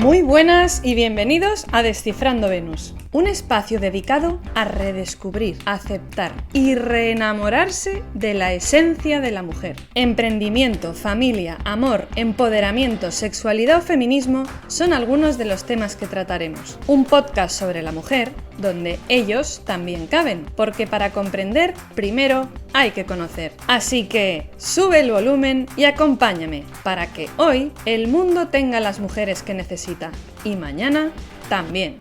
Muy buenas y bienvenidos a Descifrando Venus, un espacio dedicado a redescubrir, aceptar y reenamorarse de la esencia de la mujer. Emprendimiento, familia, amor, empoderamiento, sexualidad o feminismo son algunos de los temas que trataremos. Un podcast sobre la mujer donde ellos también caben, porque para comprender, primero hay que conocer. Así que sube el volumen y acompáñame para que hoy el mundo tenga las mujeres que necesita y mañana también.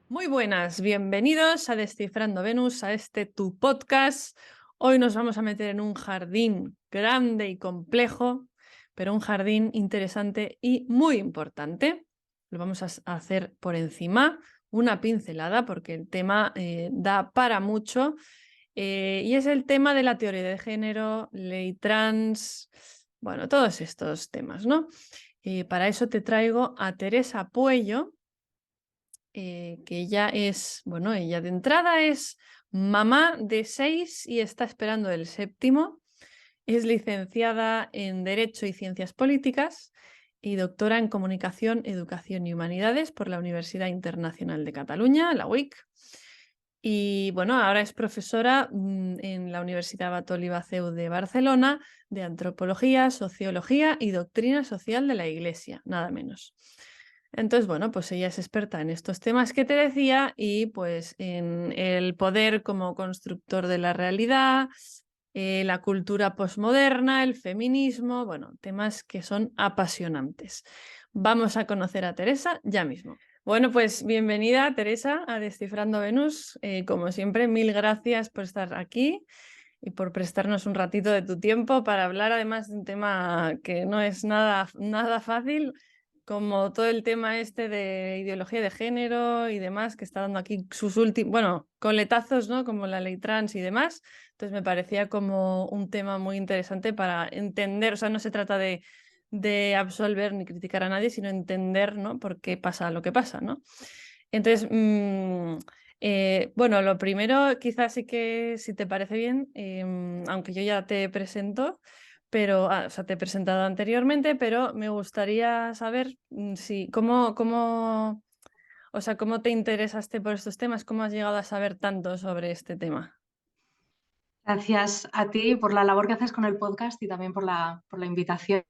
Muy buenas, bienvenidos a Descifrando Venus, a este tu podcast. Hoy nos vamos a meter en un jardín grande y complejo, pero un jardín interesante y muy importante. Lo vamos a hacer por encima, una pincelada, porque el tema da para mucho. Y es el tema de la teoría de género, ley trans, bueno, todos estos temas, ¿no? Para eso te traigo a Teresa Puello, que ella es, bueno, ella de entrada es mamá de 6 y está esperando el 7º. Es licenciada en Derecho y Ciencias Políticas y doctora en Comunicación, Educación y Humanidades por la Universidad Internacional de Cataluña, la UIC. Y bueno, ahora es profesora en la Universidad Batlló CEU de Barcelona de Antropología, Sociología y Doctrina Social de la Iglesia, nada menos. Entonces, bueno, pues ella es experta en estos temas que te decía y pues en el poder como constructor de la realidad, la cultura posmoderna, el feminismo, bueno, temas que son apasionantes. Vamos a conocer a Teresa ya mismo. Bueno, pues bienvenida, Teresa, a Descifrando Venus. Como siempre, mil gracias por estar aquí y por prestarnos un ratito de tu tiempo para hablar además de un tema que no es nada fácil, como todo el tema este de ideología de género y demás, que está dando aquí sus últimos, bueno, coletazos, ¿no? Como la ley trans y demás. Entonces me parecía como un tema muy interesante para entender, o sea, no se trata de absolver ni criticar a nadie, sino entender, ¿no? Por qué pasa lo que pasa, ¿no? Entonces, bueno, lo primero, quizás sí que, si te parece bien, aunque yo ya te presento, pero, o sea, te he presentado anteriormente, pero me gustaría saber si, o sea, cómo te interesaste por estos temas, cómo has llegado a saber tanto sobre este tema. Gracias a ti por la labor que haces con el podcast y también por la invitación.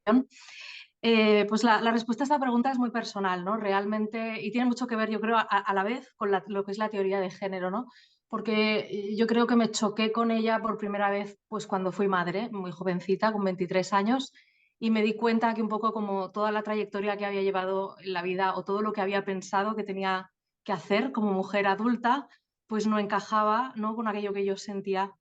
Pues la respuesta a esta pregunta es muy personal, ¿no? Realmente, y tiene mucho que ver, yo creo, a la vez con lo que es la teoría de género, ¿no? Porque yo creo que me choqué con ella por primera vez pues cuando fui madre, muy jovencita, con 23 años, y me di cuenta que un poco como toda la trayectoria que había llevado en la vida o todo lo que había pensado que tenía que hacer como mujer adulta, pues no encajaba, ¿no? Con aquello que yo sentía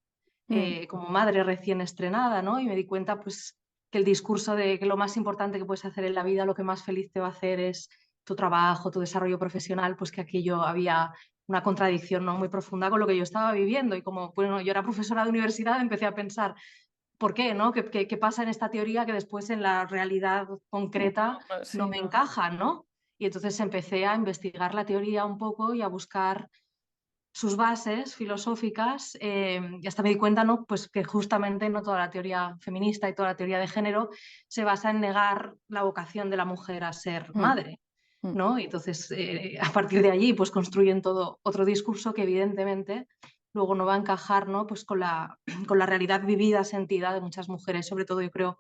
como madre recién estrenada, ¿no? Y me di cuenta, pues, que el discurso de que lo más importante que puedes hacer en la vida, lo que más feliz te va a hacer es tu trabajo, tu desarrollo profesional, pues que aquello había una contradicción, ¿no? Muy profunda con lo que yo estaba viviendo. Y como, bueno, yo era profesora de universidad, empecé a pensar, ¿por qué, no? ¿Qué pasa en esta teoría que después en la realidad concreta no Sí, me no. encaja, ¿no? Y entonces empecé a investigar la teoría un poco y a buscar sus bases filosóficas y hasta me di cuenta, ¿no? Pues que justamente no toda la teoría feminista y toda la teoría de género se basa en negar la vocación de la mujer a ser madre, ¿no? Y entonces, a partir de allí, pues construyen todo otro discurso que evidentemente luego no va a encajar, ¿no? Pues con la realidad vivida, sentida de muchas mujeres, sobre todo yo creo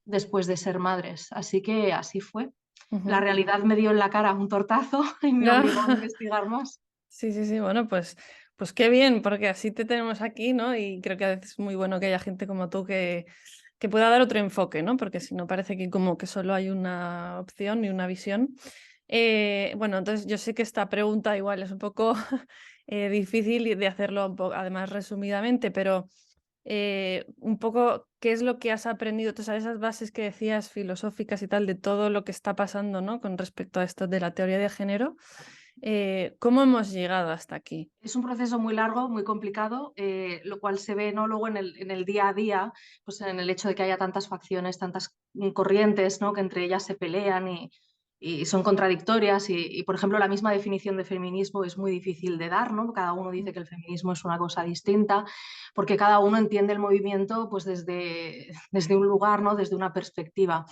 después de ser madres. Así que así fue. La realidad me dio en la cara un tortazo y me obligó a investigar más. Sí, sí, sí, bueno, pues qué bien, porque así te tenemos aquí, ¿no? Y creo que a veces es muy bueno que haya gente como tú que pueda dar otro enfoque, ¿no? Porque si no parece que como que solo hay una opción y una visión. Bueno, entonces yo sé que esta pregunta igual es un poco difícil de hacerlo un poco, además resumidamente, pero un poco qué es lo que has aprendido, todas esas bases que decías filosóficas y tal, de todo lo que está pasando, ¿no? Con respecto a esto de la teoría de género. ¿Cómo hemos llegado hasta aquí? Es un proceso muy largo, muy complicado, lo cual se ve, ¿no? Luego en el día a día, pues en el hecho de que haya tantas facciones, tantas corrientes, ¿no? Que entre ellas se pelean y son contradictorias y, por ejemplo, la misma definición de feminismo es muy difícil de dar, ¿no? Cada uno dice que el feminismo es una cosa distinta, porque cada uno entiende el movimiento pues desde un lugar, ¿no? Desde una perspectiva.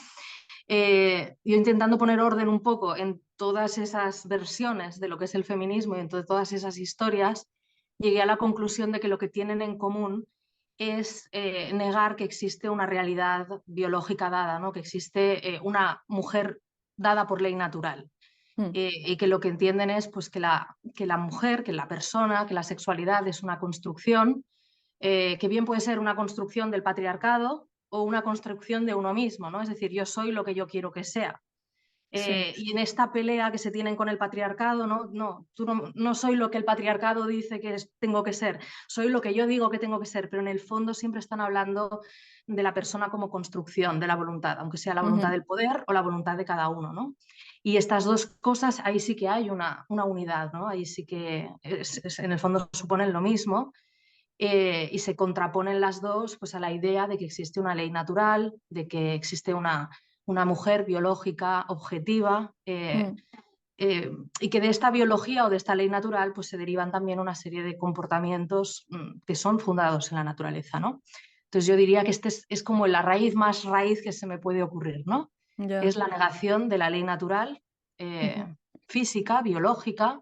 Yo intentando poner orden un poco en todas esas versiones de lo que es el feminismo y en todas esas historias, llegué a la conclusión de que lo que tienen en común es negar que existe una realidad biológica dada, ¿no? Que existe una mujer dada por ley natural. Mm, Y que lo que entienden es pues, que la mujer, que la persona, que la sexualidad es una construcción, que bien puede ser una construcción del patriarcado o una construcción de uno mismo, ¿no? Es decir, yo soy lo que yo quiero que sea. sí. Y en esta pelea que se tienen con el patriarcado, tú no soy lo que el patriarcado dice que tengo que ser, soy lo que yo digo que tengo que ser, pero en el fondo siempre están hablando de la persona como construcción de la voluntad, aunque sea la voluntad Ujú, del poder o la voluntad de cada uno, ¿no? Y estas dos cosas, ahí sí que hay una unidad, ¿no? Ahí sí que en el fondo suponen lo mismo, y se contraponen las dos pues, a la idea de que existe una ley natural, de que existe una mujer biológica objetiva, mm, y que de esta biología o de esta ley natural pues, se derivan también una serie de comportamientos que son fundados en la naturaleza, ¿no? Entonces yo diría que este es como la raíz más raíz que se me puede ocurrir, ¿no? Es ya. la negación de la ley natural, Ujú. física, biológica,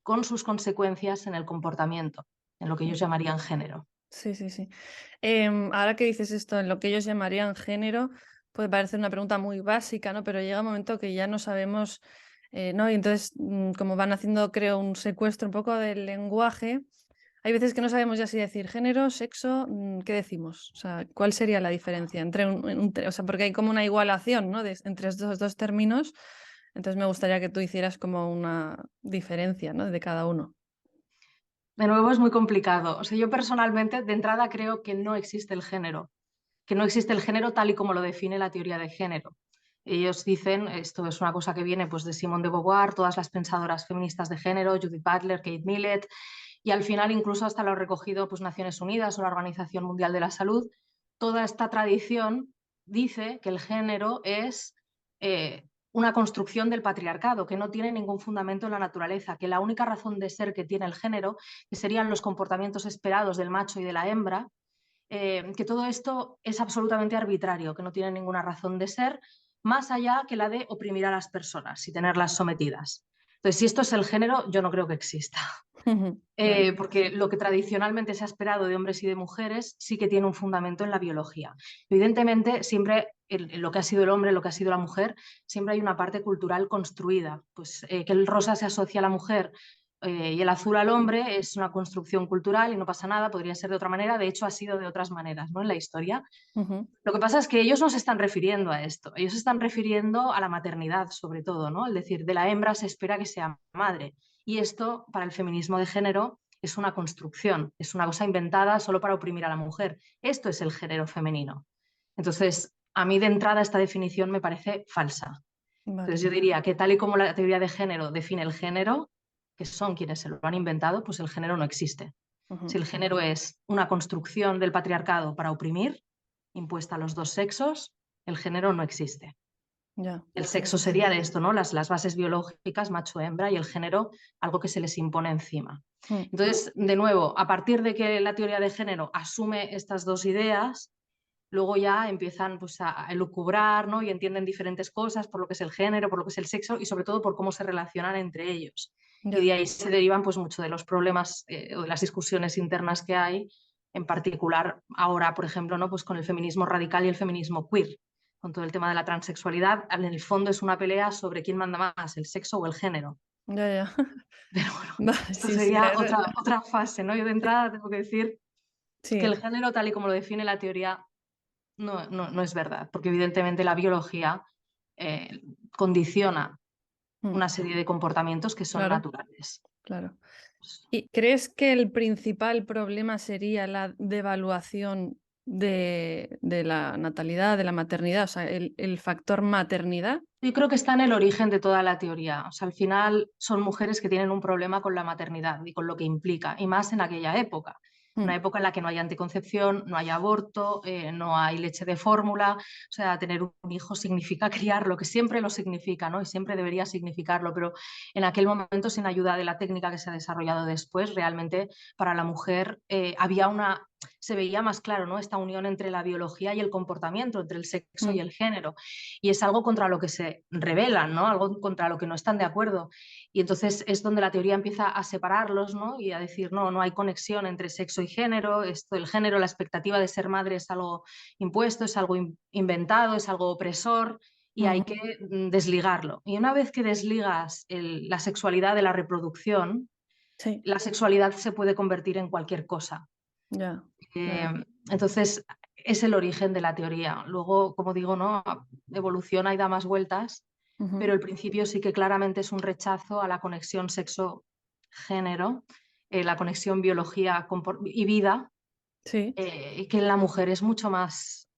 con sus consecuencias en el comportamiento, en lo que ellos llamarían género. Sí, sí, sí. Ahora que dices esto, en lo que ellos llamarían género, puede parecer una pregunta muy básica, ¿no? Pero llega un momento que ya no sabemos, ¿no? Y entonces, como van haciendo, creo, un secuestro un poco del lenguaje, hay veces que no sabemos ya si decir género, sexo, ¿qué decimos? O sea, ¿cuál sería la diferencia entre o sea, porque hay como una igualación, ¿no? Entre estos dos términos. Entonces me gustaría que tú hicieras como una diferencia, ¿no? De cada uno. De nuevo es muy complicado. O sea, yo personalmente de entrada creo que no existe el género, que no existe el género tal y como lo define la teoría de género. Ellos dicen, esto es una cosa que viene pues, de Simone de Beauvoir, todas las pensadoras feministas de género, Judith Butler, Kate Millett, y al final incluso hasta lo ha recogido pues, Naciones Unidas o la Organización Mundial de la Salud. Toda esta tradición dice que el género es una construcción del patriarcado, que no tiene ningún fundamento en la naturaleza, que la única razón de ser que tiene el género, que serían los comportamientos esperados del macho y de la hembra, que todo esto es absolutamente arbitrario, que no tiene ninguna razón de ser, más allá que la de oprimir a las personas y tenerlas sometidas. Entonces, si esto es el género, yo no creo que exista. Vale. Porque lo que tradicionalmente se ha esperado de hombres y de mujeres sí que tiene un fundamento en la biología. Evidentemente, siempre en lo que ha sido el hombre, lo que ha sido la mujer, siempre hay una parte cultural construida. Pues que el rosa se asocia a la mujer y el azul al hombre es una construcción cultural y no pasa nada, podría ser de otra manera, de hecho ha sido de otras maneras, ¿no? En la historia. Ujú. Lo que pasa es que ellos no se están refiriendo a esto, ellos se están refiriendo a la maternidad, sobre todo, ¿no? Es decir, de la hembra se espera que sea madre. Y esto, para el feminismo de género, es una construcción, es una cosa inventada solo para oprimir a la mujer. Esto es el género femenino. Entonces, a mí de entrada esta definición me parece falsa. Vale. Entonces, yo diría que tal y como la teoría de género define el género, que son quienes se lo han inventado, pues el género no existe. Si Ujú. el género es una construcción del patriarcado para oprimir, impuesta a los dos sexos, el género no existe. Ya. El sexo sería de esto, ¿no? Las bases biológicas, macho-hembra, y el género, algo que se les impone encima. Mm. Entonces, de nuevo, a partir de que la teoría de género asume estas dos ideas, luego ya empiezan pues, a elucubrar, ¿no? Y entienden diferentes cosas por lo que es el género, por lo que es el sexo y sobre todo por cómo se relacionan entre ellos. Y Ya. de ahí se derivan pues, mucho de los problemas o de las discusiones internas que hay, en particular ahora, por ejemplo, ¿no? Pues con el feminismo radical y el feminismo queer, con todo el tema de la transexualidad. En el fondo es una pelea sobre quién manda más, el sexo o el género. Ya, ya. Pero bueno, Vale, esto sí, sí, sería otra fase, ¿no? Yo de entrada tengo que decir que el sí, género, tal y como lo define la teoría, no es verdad, porque evidentemente la biología condiciona mm, una serie de comportamientos que son claro, naturales. claro. ¿Y crees que el principal problema sería la devaluación de la natalidad, de la maternidad, o sea, el factor maternidad? Yo creo que está en el origen de toda la teoría. O sea, al final son mujeres que tienen un problema con la maternidad y con lo que implica, y más en aquella época. Una Mm, época en la que no hay anticoncepción, no hay aborto, no hay leche de fórmula. O sea, tener un hijo significa criarlo, que siempre lo significa, ¿no? Y siempre debería significarlo, pero en aquel momento, sin ayuda de la técnica que se ha desarrollado después, realmente para la mujer había una se veía más claro, ¿no? Esta unión entre la biología y el comportamiento, entre el sexo y Mm. el género. Y es algo contra lo que se rebelan, ¿no? Algo contra lo que no están de acuerdo. Y entonces es donde la teoría empieza a separarlos, ¿no? Y a decir, no, no hay conexión entre sexo y género. Esto, el género, la expectativa de ser madre es algo impuesto, es algo inventado, es algo opresor y hay que Ujú. desligarlo. Y una vez que desligas la sexualidad de la reproducción, Sí, la sexualidad se puede convertir en cualquier cosa. ya, Eh, claro. entonces, es el origen de la teoría. Luego, como digo, ¿no? Evoluciona y da más vueltas, pero Ujú. el principio sí que claramente es un rechazo a la conexión sexo-género, la conexión biología y vida, Sí, y que en la mujer es mucho más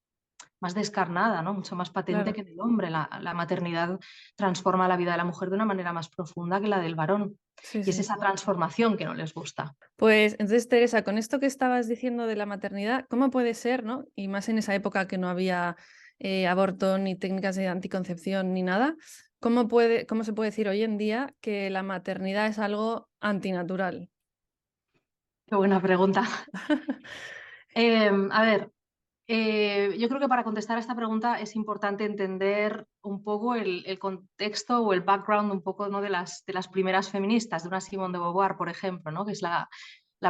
descarnada, ¿no? Mucho más patente que claro. en el hombre. La maternidad transforma la vida de la mujer de una manera más profunda que la del varón. Sí, Y es sí. esa transformación que no les gusta. Pues entonces, Teresa, con esto que estabas diciendo de la maternidad, ¿cómo puede ser, no? Y más en esa época que no había aborto, ni técnicas de anticoncepción, ni nada, cómo se puede decir hoy en día que la maternidad es algo antinatural? Qué buena pregunta. A ver, yo creo que para contestar a esta pregunta es importante entender un poco el contexto o el background un poco, ¿no? de las primeras feministas, de una Simone de Beauvoir, por ejemplo, ¿no? Que es la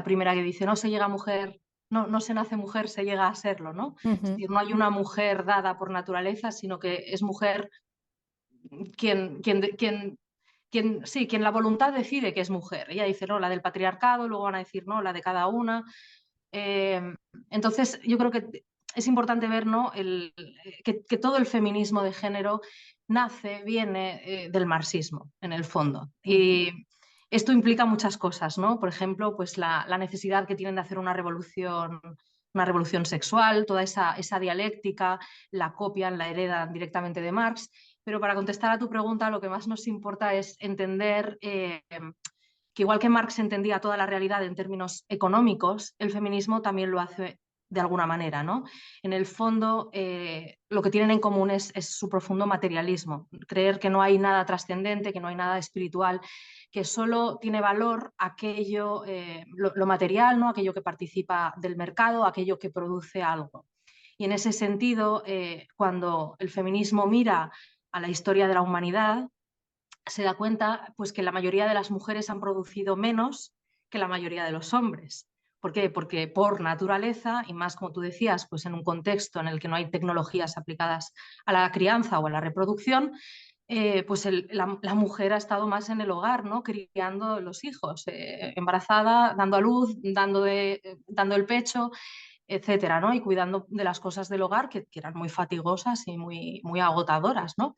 primera que dice, no se llega a mujer, no, no se nace mujer, se llega a serlo, ¿no? Es Ujú. decir, no hay una mujer dada por naturaleza, sino que es mujer quien la voluntad decide que es mujer. Ella dice, no, la del patriarcado, luego van a decir, no, la de cada una. Eh, entonces, yo creo que es importante ver, ¿no? que todo el feminismo de género viene del marxismo, en el fondo. Ujú. Y esto implica muchas cosas, ¿no? Por ejemplo, pues la necesidad que tienen de hacer una revolución sexual, toda esa dialéctica, la copian, la heredan directamente de Marx. Pero para contestar a tu pregunta, lo que más nos importa es entender que igual que Marx entendía toda la realidad en términos económicos, el feminismo también lo hace de alguna manera, ¿no? En el fondo, lo que tienen en común es su profundo materialismo, creer que no hay nada trascendente, que no hay nada espiritual, que solo tiene valor aquello, lo material, ¿no? Aquello que participa del mercado, aquello que produce algo. Y en ese sentido, cuando el feminismo mira a la historia de la humanidad, se da cuenta pues, que la mayoría de las mujeres han producido menos que la mayoría de los hombres. ¿Por qué? Porque por naturaleza, y más como tú decías, pues en un contexto en el que no hay tecnologías aplicadas a la crianza o a la reproducción, pues la mujer ha estado más en el hogar, ¿no? Criando los hijos, embarazada, dando a luz, dando el pecho, etcétera, ¿no? Y cuidando de las cosas del hogar que eran muy fatigosas y muy agotadoras, ¿no?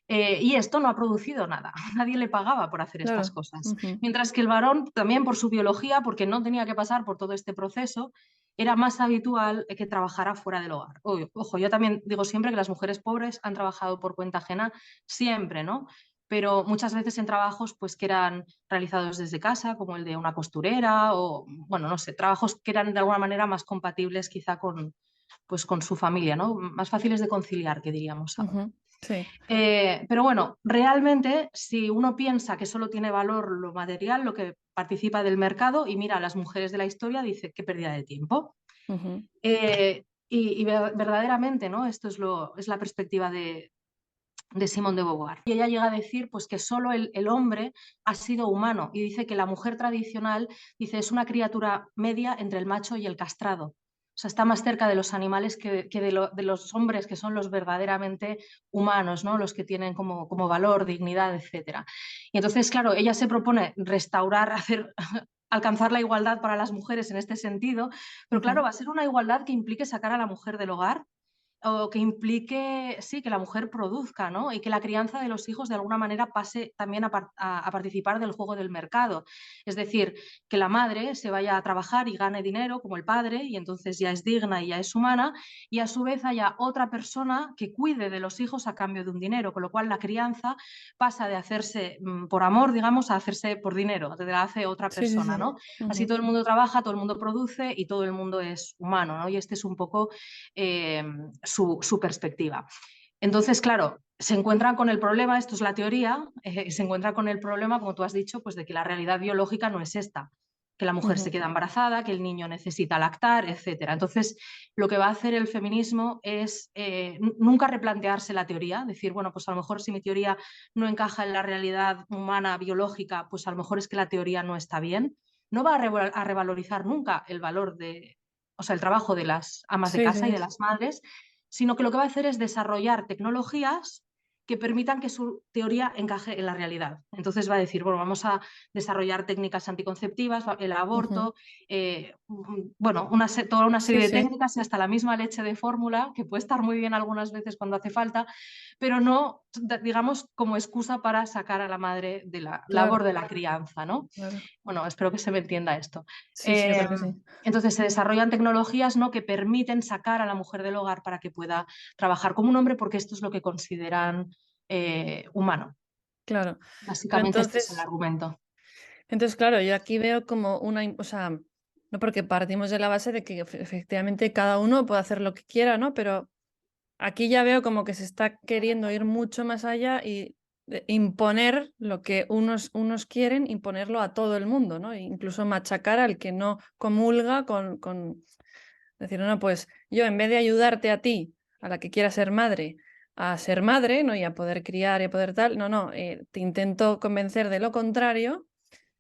Y esto no ha producido nada, nadie le pagaba por hacer estas Claro. cosas. Ujú. Mientras que el varón, también por su biología, porque no tenía que pasar por todo este proceso, era más habitual que trabajara fuera del hogar. Ojo, yo también digo siempre que las mujeres pobres han trabajado por cuenta ajena, siempre, ¿no? Pero muchas veces en trabajos pues, que eran realizados desde casa, como el de una costurera, o, bueno, no sé, trabajos que eran de alguna manera más compatibles quizá pues, con su familia, ¿no? Más fáciles de conciliar, que diríamos ahora. Ujú. Sí. Pero bueno, realmente si uno piensa que solo tiene valor lo material, lo que participa del mercado y mira a las mujeres de la historia, dice qué pérdida de tiempo. Ujú. Verdaderamente, ¿no? Esto es la perspectiva de Simone de Beauvoir. Y ella llega a decir pues, que solo el hombre ha sido humano y dice que la mujer tradicional dice, es una criatura media entre el macho y el castrado. O sea, está más cerca de los animales que de los hombres, que son los verdaderamente humanos, ¿no? Los que tienen como valor, dignidad, etc. Y entonces, claro, ella se propone restaurar, alcanzar la igualdad para las mujeres en este sentido, pero claro, Ujú. va a ser una igualdad que implique sacar a la mujer del hogar o que implique, sí, que la mujer produzca, ¿no? Y que la crianza de los hijos de alguna manera pase también a participar del juego del mercado. Es decir, que la madre se vaya a trabajar y gane dinero como el padre y entonces ya es digna y ya es humana y a su vez haya otra persona que cuide de los hijos a cambio de un dinero, con lo cual la crianza pasa de hacerse por amor, digamos, a hacerse por dinero, te la hace otra Sí, sí, persona, sí. ¿no? Así Ujú. todo el mundo trabaja, todo el mundo produce y todo el mundo es humano, ¿no? Y este es un poco eh, su perspectiva. Entonces, claro, se encuentran con el problema, esto es la teoría, se encuentra con el problema, como tú has dicho, pues de que la realidad biológica no es esta. que la mujer se queda embarazada, que el niño necesita lactar, etcétera. Entonces, lo que va a hacer el feminismo es nunca replantearse la teoría, decir, bueno, pues a lo mejor si mi teoría no encaja en la realidad humana, biológica, pues a lo mejor es que la teoría no está bien. No va a revalorizar nunca el valor de, o sea, el trabajo de las amas de Sí, casa y sí, de las madres, sino que lo que va a hacer es desarrollar tecnologías que permitan que su teoría encaje en la realidad. Entonces va a decir, bueno, vamos a desarrollar técnicas anticonceptivas, el aborto, bueno, toda una sí, serie de sí, técnicas y hasta la misma leche de fórmula, que puede estar muy bien algunas veces cuando hace falta, pero no, digamos, como excusa para sacar a la madre de la labor claro, de la crianza, ¿no? claro. Bueno, espero que se me entienda esto. Sí, sí, yo Eh, creo que sí. entonces se desarrollan tecnologías, ¿no?, que permiten sacar a la mujer del hogar para que pueda trabajar como un hombre, porque esto es lo que consideran humano. Claro. Pero Básicamente este es el entonces, argumento. claro, yo aquí veo como o sea, no porque partimos de la base de que efectivamente cada uno puede hacer lo que quiera, ¿no? Pero aquí ya veo como que se está queriendo ir mucho más allá y imponer lo que unos quieren, imponerlo a todo el mundo, ¿no? E incluso machacar al que no comulga con decir, no, pues yo en vez de ayudarte a ti, a la que quiera ser madre, a ser madre, ¿no? Y a poder criar y a poder tal, no, no, te intento convencer de lo contrario,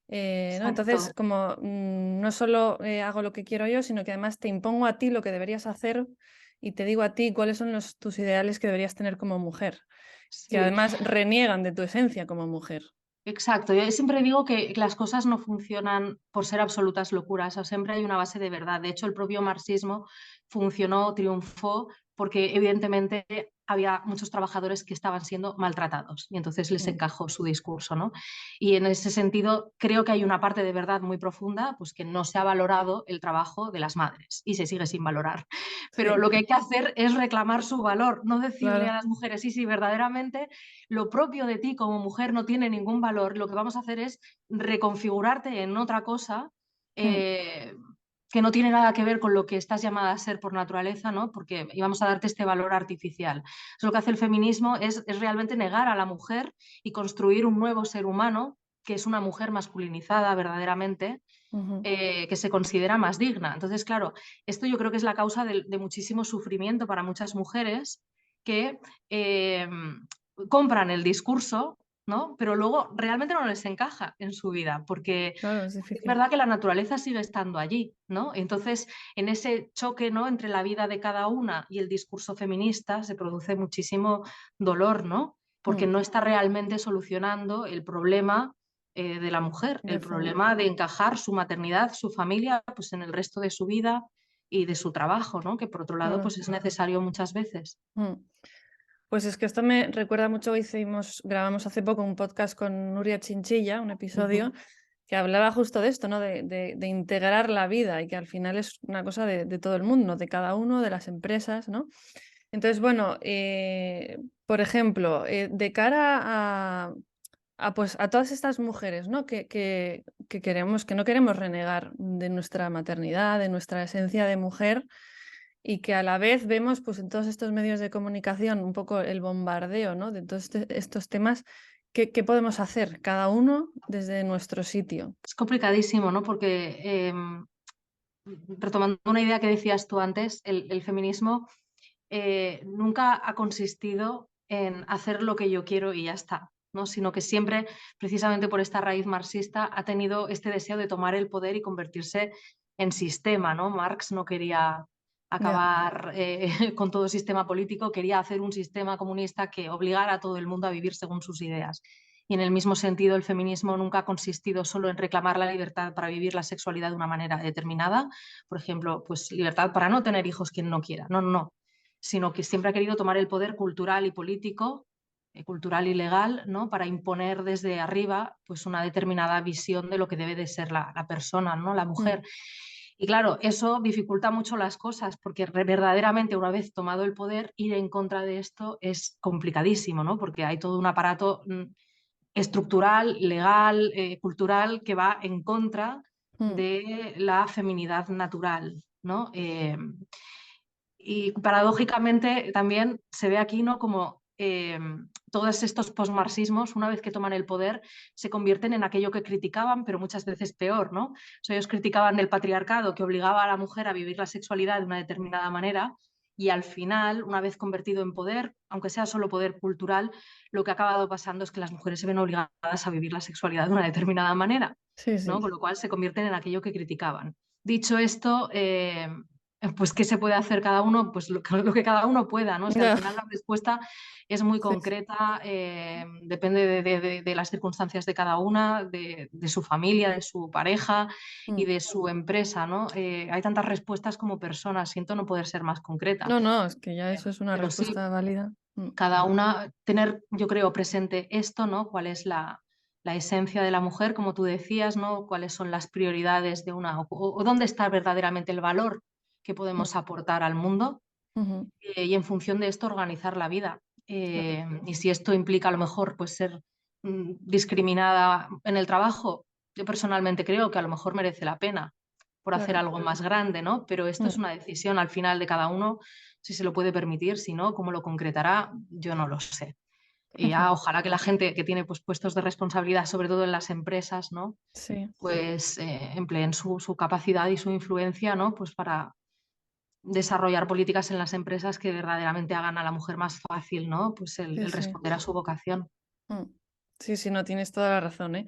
¿no? Entonces, Exacto. como no solo hago lo que quiero yo, sino que además te impongo a ti lo que deberías hacer y te digo a ti cuáles son tus ideales que deberías tener como mujer, que Sí. además reniegan de tu esencia como mujer. Exacto, yo siempre digo que las cosas no funcionan por ser absolutas locuras, o siempre hay una base de verdad. De hecho, el propio marxismo funcionó, triunfó, porque evidentemente había muchos trabajadores que estaban siendo maltratados y entonces les Mm, encajó su discurso, ¿no? Y en ese sentido creo que hay una parte de verdad muy profunda, pues que no se ha valorado el trabajo de las madres y se sigue sin valorar. Pero sí, lo que hay que hacer es reclamar su valor, no decirle a claro. las mujeres, sí, sí, verdaderamente lo propio de ti como mujer no tiene ningún valor, lo que vamos a hacer es reconfigurarte en otra cosa Mm, eh, que no tiene nada que ver con lo que estás llamada a ser por naturaleza, ¿no? Porque íbamos a darte este valor artificial. Eso lo que hace el feminismo es realmente negar a la mujer y construir un nuevo ser humano, que es una mujer masculinizada verdaderamente, ujú. que se considera más digna. Entonces, claro, esto yo creo que es la causa de muchísimo sufrimiento para muchas mujeres que eh, compran el discurso, ¿no? Pero luego realmente no les encaja en su vida, porque Claro, es es difícil. verdad que la naturaleza sigue estando allí, ¿no? Entonces, en ese choque, ¿no?, entre la vida de cada una y el discurso feminista se produce muchísimo dolor, ¿no? Porque Mm, no está realmente solucionando el problema de la mujer, de el fondo. problema de encajar su maternidad, su familia, pues en el resto de su vida y de su trabajo, ¿no? Que por otro lado, Claro. pues es necesario muchas veces. Mm. Pues es que esto me recuerda mucho, grabamos hace poco un podcast con Nuria Chinchilla, un Ujú. episodio que hablaba justo de esto, ¿no? De integrar la vida y que al final es una cosa de todo el mundo, de cada uno, de las empresas, ¿no? Entonces, bueno, por ejemplo, de cara pues, a todas estas mujeres, ¿no? Que queremos, que no queremos renegar de nuestra maternidad, de nuestra esencia de mujer, y que a la vez vemos pues en todos estos medios de comunicación un poco el bombardeo, ¿no?, de todos estos temas. ¿Qué podemos hacer cada uno desde nuestro sitio? Es complicadísimo, ¿no? Porque retomando una idea que decías tú antes, el feminismo nunca ha consistido en hacer lo que yo quiero y ya está, ¿no? Sino que siempre, precisamente por esta raíz marxista, ha tenido este deseo de tomar el poder y convertirse en sistema, ¿no? Marx no quería Ya. acabar con todo sistema político, quería hacer un sistema comunista que obligara a todo el mundo a vivir según sus ideas. Y en el mismo sentido, el feminismo nunca ha consistido solo en reclamar la libertad para vivir la sexualidad de una manera determinada, por ejemplo, pues libertad para no tener hijos quien no quiera. No, no, no, sino que siempre ha querido tomar el poder cultural y político, cultural y legal, ¿no?, para imponer desde arriba pues una determinada visión de lo que debe de ser la persona, ¿no?, la Mm, mujer. Y claro, eso dificulta mucho las cosas, porque verdaderamente una vez tomado el poder, ir en contra de esto es complicadísimo, ¿no? Porque hay todo un aparato estructural, legal, cultural, que va en contra mm, de la feminidad natural, ¿no? Y paradójicamente también se ve aquí, ¿no?, como todos estos posmarxismos, una vez que toman el poder, se convierten en aquello que criticaban, pero muchas veces peor, ¿no? O sea, ellos criticaban el patriarcado que obligaba a la mujer a vivir la sexualidad de una determinada manera y al final, una vez convertido en poder, aunque sea solo poder cultural, lo que ha acabado pasando es que las mujeres se ven obligadas a vivir la sexualidad de una determinada manera, Sí, ¿no? sí. Con lo cual se convierten en aquello que criticaban. Dicho esto, pues ¿qué se puede hacer cada uno? Pues lo que cada uno pueda, ¿no? O sea, al Ya, final la respuesta es muy sí, sí. concreta, depende de las circunstancias de cada una, de su familia, de su pareja y Mm. de su empresa, ¿no? Hay tantas respuestas como personas, siento no poder ser más concreta, No, no, es que ya eso es una pero sí, respuesta válida. cada una tener, yo creo, presente esto, ¿no? ¿Cuál es la esencia de la mujer, como tú decías, ¿no? ¿Cuáles son las prioridades de una, o dónde está verdaderamente el valor que Mm, podemos aportar al mundo? ujú, Y en función de esto organizar la vida. claro, Y si esto implica a lo mejor pues ser discriminada en el trabajo, yo personalmente creo que a lo mejor merece la pena por hacer claro. algo más grande, ¿no? Pero esto es Mm, una decisión al final de cada uno, si se lo puede permitir, si no, cómo lo concretará, yo no lo sé. Y ujú. ya ojalá que la gente que tiene pues, puestos de responsabilidad, sobre todo en las empresas, ¿no? Sí. Pues empleen su capacidad y su influencia, ¿no? Pues para desarrollar políticas en las empresas que verdaderamente hagan a la mujer más fácil, ¿no? Pues Sí, el sí. responder a su vocación. Mm. Sí, sí, no, tienes toda la razón, ¿eh?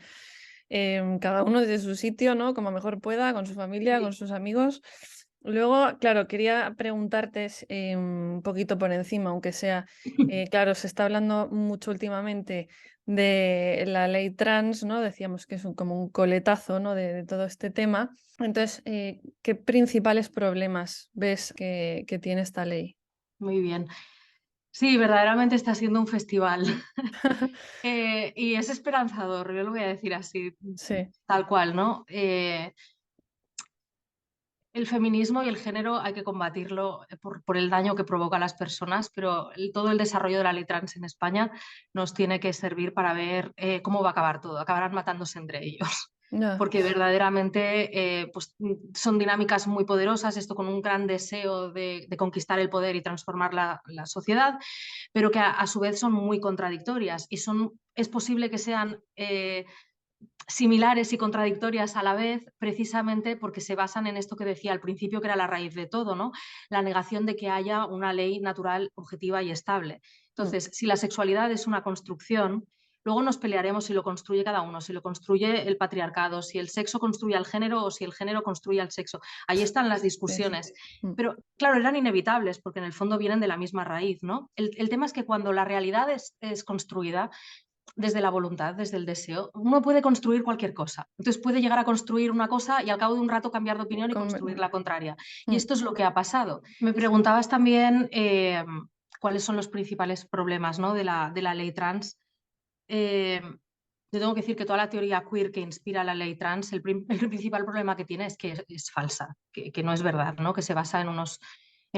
Cada uno desde su sitio, ¿no? Como mejor pueda, con su familia, con Sí. sus amigos. Luego, claro, quería preguntarte un poquito por encima, aunque sea, claro, se está hablando mucho últimamente de la ley trans, ¿no? Decíamos que es como un coletazo, ¿no? De todo este tema. Entonces, ¿qué principales problemas ves que tiene esta ley? Muy bien. Sí, verdaderamente está siendo un festival. Y es esperanzador, yo lo voy a decir así, Sí. tal cual, ¿no? El feminismo y el género hay que combatirlo por el daño que provoca a las personas, pero todo el desarrollo de la ley trans en España nos tiene que servir para ver cómo va a acabar todo. Acabarán matándose entre ellos, Ya. porque verdaderamente pues, son dinámicas muy poderosas, esto con un gran deseo de conquistar el poder y transformar la sociedad, pero que a su vez son muy contradictorias y es posible que sean similares y contradictorias a la vez, precisamente porque se basan en esto que decía al principio, que era la raíz de todo, ¿no? La negación de que haya una ley natural, objetiva y estable. Mm, Entonces, si la sexualidad es una construcción, luego nos pelearemos si lo construye cada uno, si lo construye el patriarcado, si el sexo construye al género o si el género construye al sexo. Ahí están las sí, sí. discusiones. Mm, Pero claro, eran inevitables porque en el fondo vienen de la misma raíz, ¿no? El tema es que cuando la realidad es construida, desde la voluntad, desde el deseo, uno puede construir cualquier cosa. Entonces puede llegar a construir una cosa y al cabo de un rato cambiar de opinión y construir la contraria. Y mm. esto es lo que ha pasado. Me preguntabas también cuáles son los principales problemas, ¿no? de la ley trans. Eh, yo tengo que decir que toda la teoría queer que inspira la ley trans, el principal problema que tiene es que es falsa, que no es verdad, ¿no? Que se basa en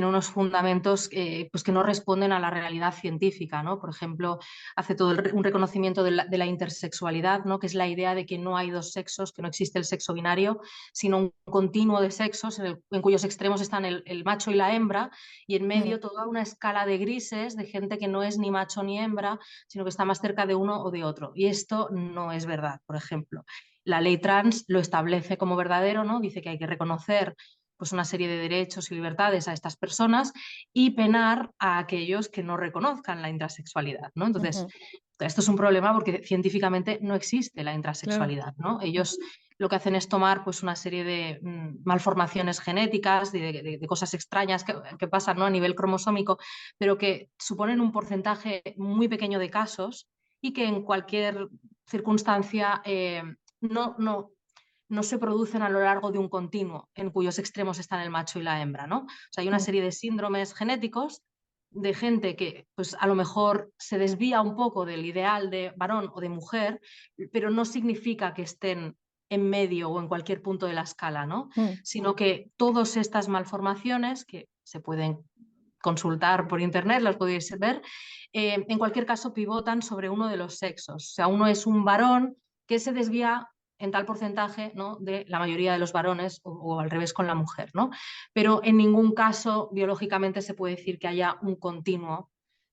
unos fundamentos pues que no responden a la realidad científica, ¿no? Por ejemplo, hace todo un reconocimiento de la intersexualidad, ¿no? Que es la idea de que no hay dos sexos, que no existe el sexo binario, sino un continuo de sexos en cuyos extremos están el macho y la hembra, y en Mm, medio toda una escala de grises de gente que no es ni macho ni hembra, sino que está más cerca de uno o de otro. Y esto no es verdad, por ejemplo. La ley trans lo establece como verdadero, ¿no? Dice que hay que reconocer pues una serie de derechos y libertades a estas personas y penar a aquellos que no reconozcan la intrasexualidad, ¿no? Entonces, ujú, esto es un problema porque científicamente no existe la claro. intrasexualidad, ¿no? Mm, Ellos lo que hacen es tomar pues una serie de malformaciones genéticas, de cosas extrañas que pasan, ¿no? A nivel cromosómico, pero que suponen un porcentaje muy pequeño de casos y que en cualquier circunstancia no se producen a lo largo de un continuo en cuyos extremos están el macho y la hembra, ¿no? O sea, hay una mm, serie de síndromes genéticos de gente que pues a lo mejor se desvía un poco del ideal de varón o de mujer, pero no significa que estén en medio o en cualquier punto de la escala, ¿no? mm, Sino que todas estas malformaciones que se pueden consultar por internet, las podéis ver, en cualquier caso pivotan sobre uno de los sexos. O sea, uno es un varón que se desvía en tal porcentaje, ¿no? De la mayoría de los varones o al revés con la mujer, ¿no? Pero en ningún caso biológicamente se puede decir que haya un continuo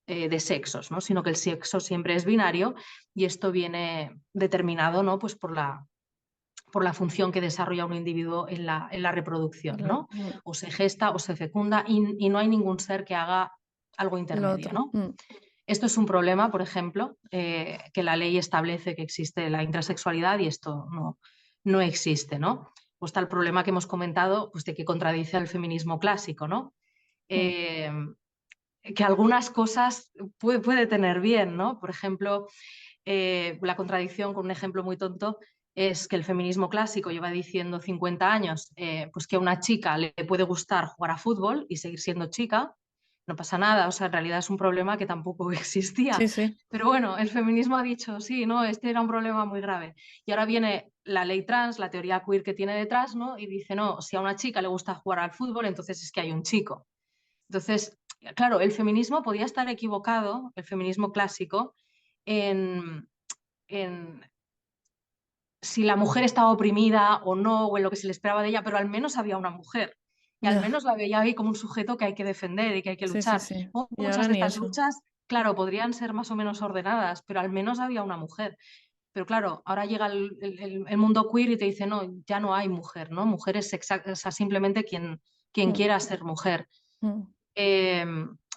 de sexos, ¿no? Sino que el sexo siempre es binario y esto viene determinado, ¿no? Pues por la función que desarrolla un individuo en la reproducción, ¿no? O se gesta o se fecunda y no hay ningún ser que haga algo Lo intermedio, otro. ¿no? Esto es un problema, por ejemplo, que la ley establece que existe la intrasexualidad y esto no existe, ¿no? O está el problema que hemos comentado, pues de que contradice al feminismo clásico, ¿no? Eh, que algunas cosas puede tener bien, ¿no? Por ejemplo, la contradicción, con un ejemplo muy tonto, es que el feminismo clásico lleva diciendo 50 años pues que a una chica le puede gustar jugar a fútbol y seguir siendo chica, no pasa nada, o sea, en realidad es un problema que tampoco existía. Sí, sí. Pero bueno, el feminismo ha dicho, sí, no, este era un problema muy grave. Y ahora viene la ley trans, la teoría queer que tiene detrás, ¿no? Y dice, no, si a una chica le gusta jugar al fútbol, entonces es que hay un chico. Entonces, claro, el feminismo podía estar equivocado, el feminismo clásico, en, en si la mujer estaba oprimida o no, o en lo que se le esperaba de ella, pero al menos había una mujer. Y al Ya. menos la veía ahí como un sujeto que hay que defender y que hay que Sí, sí, luchar. sí. Y Muchas ahora de ni estas eso. luchas, claro, podrían ser más o menos ordenadas, pero al menos había una mujer. Pero claro, ahora llega el mundo queer y te dice, no, ya no hay mujer, ¿no? Mujer es o sea, simplemente quien Mm, quiera ser mujer. mm. Eh,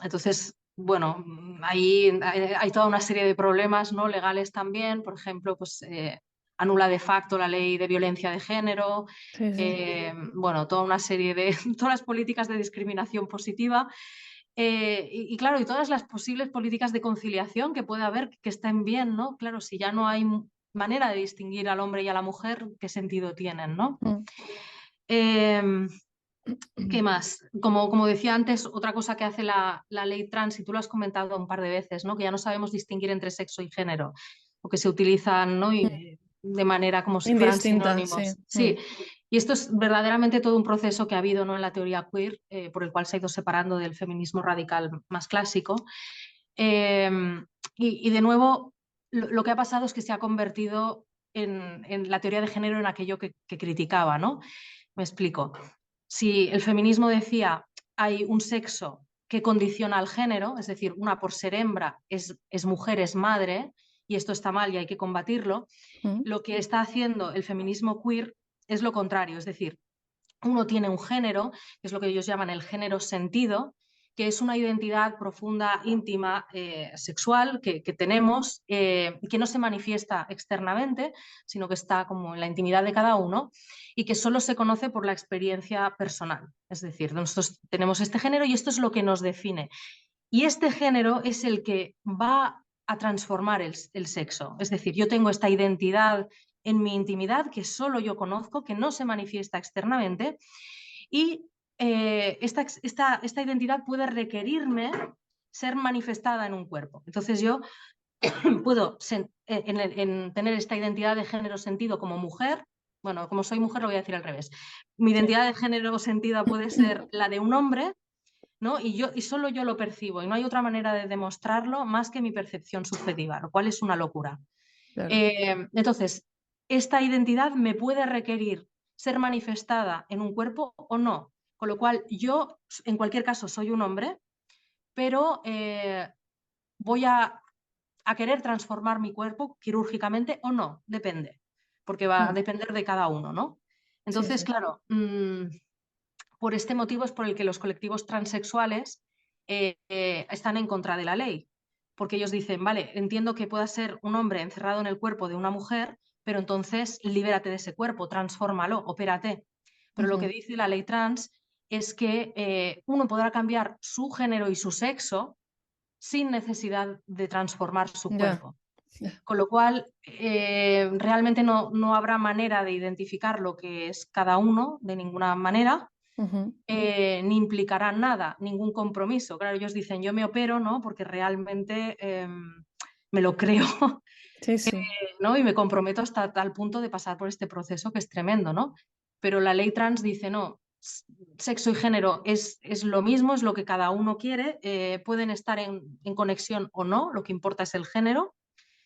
entonces, bueno, ahí hay toda una serie de problemas, ¿no? Legales también, por ejemplo, pues anula de facto la ley de violencia de género, Sí, sí. bueno, toda una serie de, todas las políticas de discriminación positiva y claro, y todas las posibles políticas de conciliación que puede haber que estén bien, ¿no? Claro, si ya no hay manera de distinguir al hombre y a la mujer, ¿qué sentido tienen, ¿no? Mm. Eh, ¿Qué más? Como decía antes, otra cosa que hace la ley trans, y tú lo has comentado un par de veces, ¿no? Que ya no sabemos distinguir entre sexo y género, o que se utilizan, ¿no? Mm. De manera como si fueran Indistinta, sí. sinónimos. Sí, y esto es verdaderamente todo un proceso que ha habido, ¿no? En la teoría queer, por el cual se ha ido separando del feminismo radical más clásico. Eh, y de nuevo, lo que ha pasado es que se ha convertido en la teoría de género en aquello que criticaba, ¿no? Me explico. Si el feminismo decía hay un sexo que condiciona al género, es decir, una por ser hembra es mujer, es madre, y esto está mal y hay que combatirlo, Mm. lo que está haciendo el feminismo queer es lo contrario, es decir, uno tiene un género, que es lo que ellos llaman el género sentido, que es una identidad profunda, íntima, sexual que tenemos, que no se manifiesta externamente, sino que está como en la intimidad de cada uno y que solo se conoce por la experiencia personal. Es decir, nosotros tenemos este género y esto es lo que nos define. Y este género es el que va a transformar el sexo. Es decir, yo tengo esta identidad en mi intimidad que solo yo conozco, que no se manifiesta externamente y esta identidad puede requerirme ser manifestada en un cuerpo. Entonces yo puedo tener esta identidad de género sentido como mujer, bueno, como soy mujer lo voy a decir al revés, mi Sí. identidad de género sentida puede ser la de un hombre, ¿no? Y solo yo lo percibo y no hay otra manera de demostrarlo más que mi percepción subjetiva, lo cual es una locura. Claro. Entonces, esta identidad me puede requerir ser manifestada en un cuerpo o no, con lo cual yo, en cualquier caso, soy un hombre, pero voy a querer transformar mi cuerpo quirúrgicamente o no, depende, porque va a Mm. depender de cada uno, ¿no? Sí, Entonces, sí. claro, por este motivo es por el que los colectivos transexuales están en contra de la ley, porque ellos dicen, vale, entiendo que pueda ser un hombre encerrado en el cuerpo de una mujer, pero entonces libérate de ese cuerpo, transfórmalo, opérate. Pero lo que Ujú. dice la ley trans es que uno podrá cambiar su género y su sexo sin necesidad de transformar su Ya. cuerpo. Ya. Con lo cual, realmente no habrá manera de identificar lo que es cada uno de ninguna manera, Ujú. ni implicará nada, ningún compromiso. Claro, ellos dicen, yo me opero, ¿no? Porque realmente me lo creo, Sí, sí. ¿no? Y me comprometo hasta tal punto de pasar por este proceso que es tremendo, ¿no? Pero la ley trans dice, no, sexo y género es lo mismo, es lo que cada uno quiere, pueden estar en conexión o no, lo que importa es el género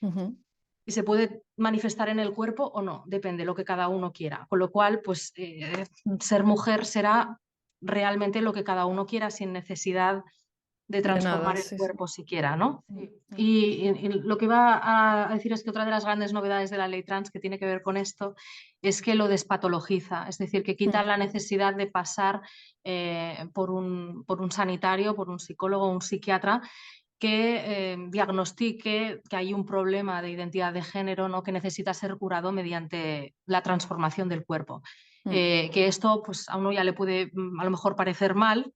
Ujú. y se puede manifestar en el cuerpo o no, depende de lo que cada uno quiera. Con lo cual, pues ser mujer será realmente lo que cada uno quiera sin necesidad de De nada, transformar el sí, sí. cuerpo siquiera, ¿no? Mm, mm. Y lo que iba a decir es que otra de las grandes novedades de la ley trans que tiene que ver con esto es que lo despatologiza, es decir, que quita Mm, la necesidad de pasar por un sanitario, por un psicólogo o un psiquiatra que diagnostique que hay un problema de identidad de género, ¿no? Que necesita ser curado mediante la transformación del cuerpo. mm. Que esto pues, a uno ya le puede a lo mejor parecer mal,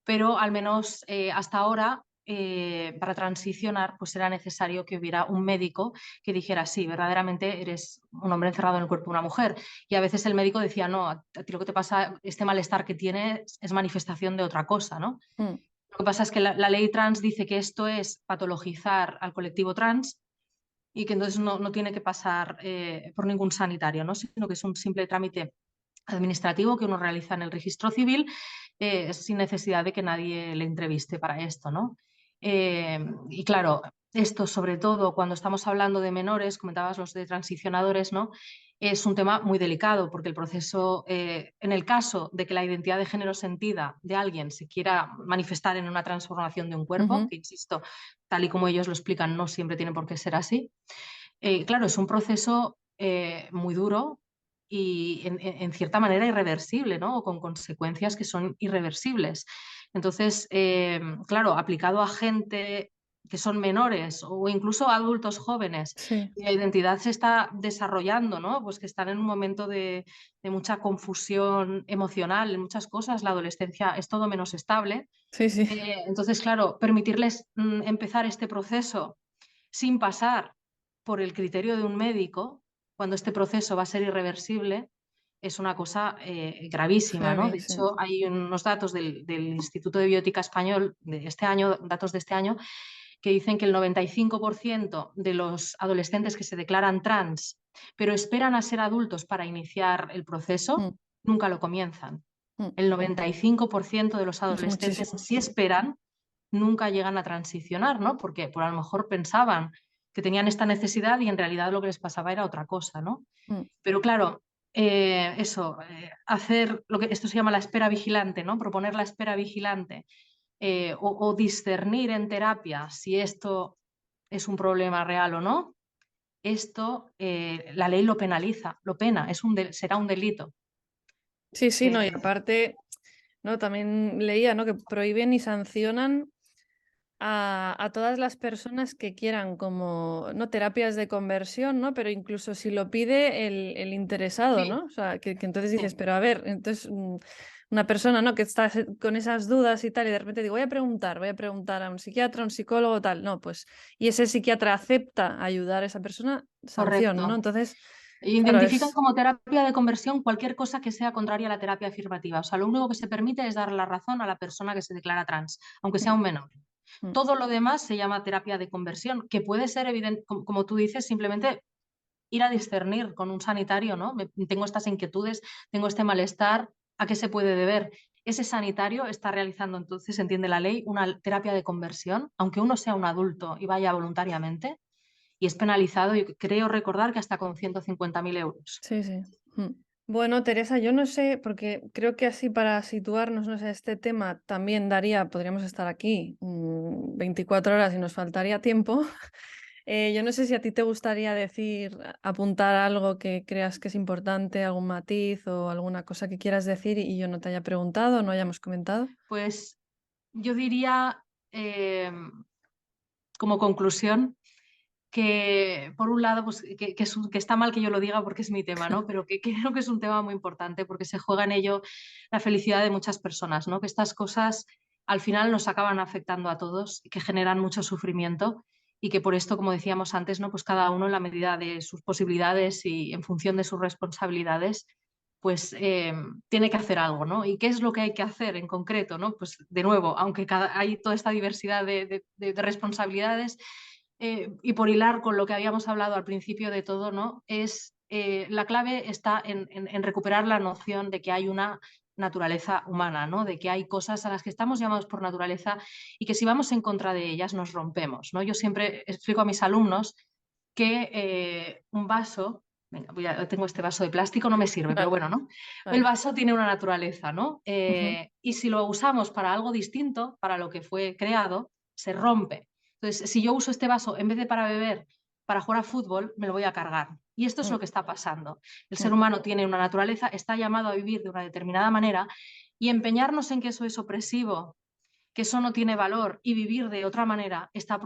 pero al menos hasta ahora para transicionar pues era necesario que hubiera un médico que dijera sí, verdaderamente eres un hombre encerrado en el cuerpo de una mujer. Y a veces el médico decía, no, a ti lo que te pasa, este malestar que tienes es manifestación de otra cosa, ¿no? Mm, Lo que pasa es que la ley trans dice que esto es patologizar al colectivo trans y que entonces no tiene que pasar por ningún sanitario, ¿no? Sino que es un simple trámite administrativo que uno realiza en el registro civil sin necesidad de que nadie le entreviste para esto, ¿no? Y claro, esto sobre todo cuando estamos hablando de menores, comentabas los de transicionadores, ¿no? Es un tema muy delicado porque el proceso, en el caso de que la identidad de género sentida de alguien se quiera manifestar en una transformación de un cuerpo, ujú. que insisto, tal y como ellos lo explican, no siempre tiene por qué ser así, claro, es un proceso muy duro y en cierta manera irreversible, ¿no? O con consecuencias que son irreversibles. Entonces, claro, aplicado a gente que son menores o incluso a adultos jóvenes, Sí, cuya identidad se está desarrollando, ¿no? Pues que están en un momento de mucha confusión emocional en muchas cosas, la adolescencia es todo menos estable. sí, sí. Entonces, claro, permitirles empezar este proceso sin pasar por el criterio de un médico, cuando este proceso va a ser irreversible, es una cosa gravísima, ¿no? Heavy, De sí. hecho, hay unos datos del Instituto de Bioética Español de este año, datos de este año, que dicen que el 95% de los adolescentes que se declaran trans, pero esperan a ser adultos para iniciar el proceso, Mm, nunca lo comienzan. mm. El 95% de los Es adolescentes muchísimo. sí esperan, nunca llegan a transicionar, ¿no? Porque por a lo mejor pensaban que tenían esta necesidad y en realidad lo que les pasaba era otra cosa, ¿no? Mm. Pero claro, hacer lo que esto se llama la espera vigilante, ¿no? Proponer la espera vigilante o discernir en terapia si esto es un problema real o no, esto la ley lo penaliza, lo pena, será un delito. Sí, sí, no, y Eh, aparte, ¿no? También leía, ¿no? Que prohíben y sancionan a todas las personas que quieran como, ¿no? Terapias de conversión, ¿no? Pero incluso si lo pide el interesado, sí, ¿no? O sea, que entonces sí, dices, pero a ver, entonces una persona, ¿no? Que está con esas dudas y tal, y de repente digo, voy a preguntar a un psiquiatra, a un psicólogo, tal, no, pues, y ese psiquiatra acepta ayudar a esa persona, sanción, ¿no? correcto. Entonces, claro, Identifican es... como terapia de conversión cualquier cosa que sea contraria a la terapia afirmativa. O sea, lo único que se permite es dar la razón a la persona que se declara trans, aunque sea Mm, un menor. mm. Todo lo demás se llama terapia de conversión, que puede ser evidente, como tú dices, simplemente ir a discernir con un sanitario, ¿no? Tengo estas inquietudes, tengo este malestar, ¿a qué se puede deber? Ese sanitario está realizando, entonces, entiende la ley, una terapia de conversión, aunque uno sea un adulto y vaya voluntariamente, y es penalizado, y creo recordar que hasta con 150.000 euros. Sí, sí. Mm. Bueno, Teresa, yo no sé, porque creo que así para situarnos, no sé, este tema también daría, podríamos estar aquí 24 horas y nos faltaría tiempo. Yo no sé si a ti te gustaría decir, apuntar algo que creas que es importante, algún matiz o alguna cosa que quieras decir y yo no te haya preguntado o no hayamos comentado. Pues yo diría, como conclusión, que por un lado, pues, que está mal que yo lo diga porque es mi tema, ¿no? Pero que creo que es un tema muy importante porque se juega en ello la felicidad de muchas personas, ¿no? Que estas cosas al final nos acaban afectando a todos, que generan mucho sufrimiento y que por esto, como decíamos antes, ¿no? Pues cada uno en la medida de sus posibilidades y en función de sus responsabilidades, pues tiene que hacer algo, ¿no? ¿Y qué es lo que hay que hacer en concreto, ¿no? Pues de nuevo, aunque hay toda esta diversidad de responsabilidades, y por hilar con lo que habíamos hablado al principio de todo, ¿no? La clave está en recuperar la noción de que hay una naturaleza humana, ¿no? De que hay cosas a las que estamos llamados por naturaleza y que si vamos en contra de ellas nos rompemos, ¿no? Yo siempre explico a mis alumnos que un vaso venga, tengo este vaso de plástico, no me sirve, pero Vale, bueno, ¿no? El vale. vaso tiene una naturaleza, ¿no? Ujú, Y si lo usamos para algo distinto, para lo que fue creado, se rompe. Entonces, si yo uso este vaso en vez de para beber, para jugar a fútbol, me lo voy a cargar. Y esto es mm, lo que está pasando. El ser mm, humano tiene una naturaleza, está llamado a vivir de una determinada manera y empeñarnos en que eso es opresivo, que eso no tiene valor y vivir de otra manera está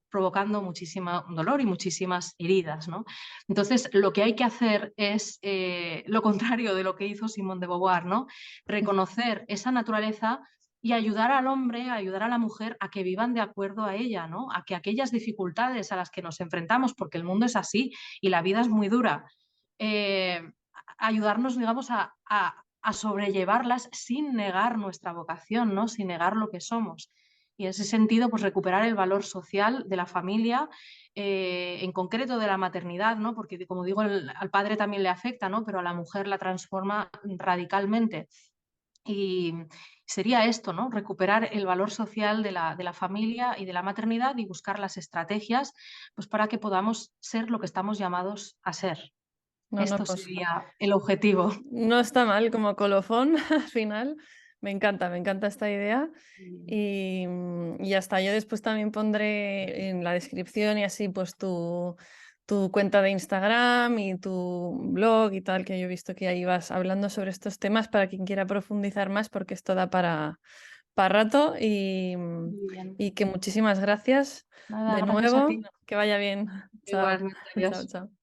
provocando muchísimo dolor y muchísimas heridas, ¿no? Entonces, lo que hay que hacer es lo contrario de lo que hizo Simone de Beauvoir, ¿no? mm. Reconocer esa naturaleza y ayudar al hombre, ayudar a la mujer a que vivan de acuerdo a ella, ¿no? A que aquellas dificultades a las que nos enfrentamos, porque el mundo es así y la vida es muy dura, eh, ayudarnos, digamos, a sobrellevarlas sin negar nuestra vocación, ¿no? Sin negar lo que somos. Y en ese sentido, pues recuperar el valor social de la familia, en concreto de la maternidad, ¿no? Porque como digo, al padre también le afecta, ¿no? Pero a la mujer la transforma radicalmente. Y sería esto, ¿no? Recuperar el valor social de la familia y de la maternidad y buscar las estrategias, pues, para que podamos ser lo que estamos llamados a ser. No, no, Esto pues sería el objetivo. no está mal como colofón al final. Me encanta esta idea. Y ya está. Yo después también pondré en la descripción y así pues tu cuenta de Instagram y tu blog y tal, que yo he visto que ahí vas hablando sobre estos temas para quien quiera profundizar más, porque esto da para rato. Muy bien. Y que muchísimas gracias Nada, de gracias a nuevo. ti. Que vaya bien. Chao. Igualmente, Chao, adiós. chao.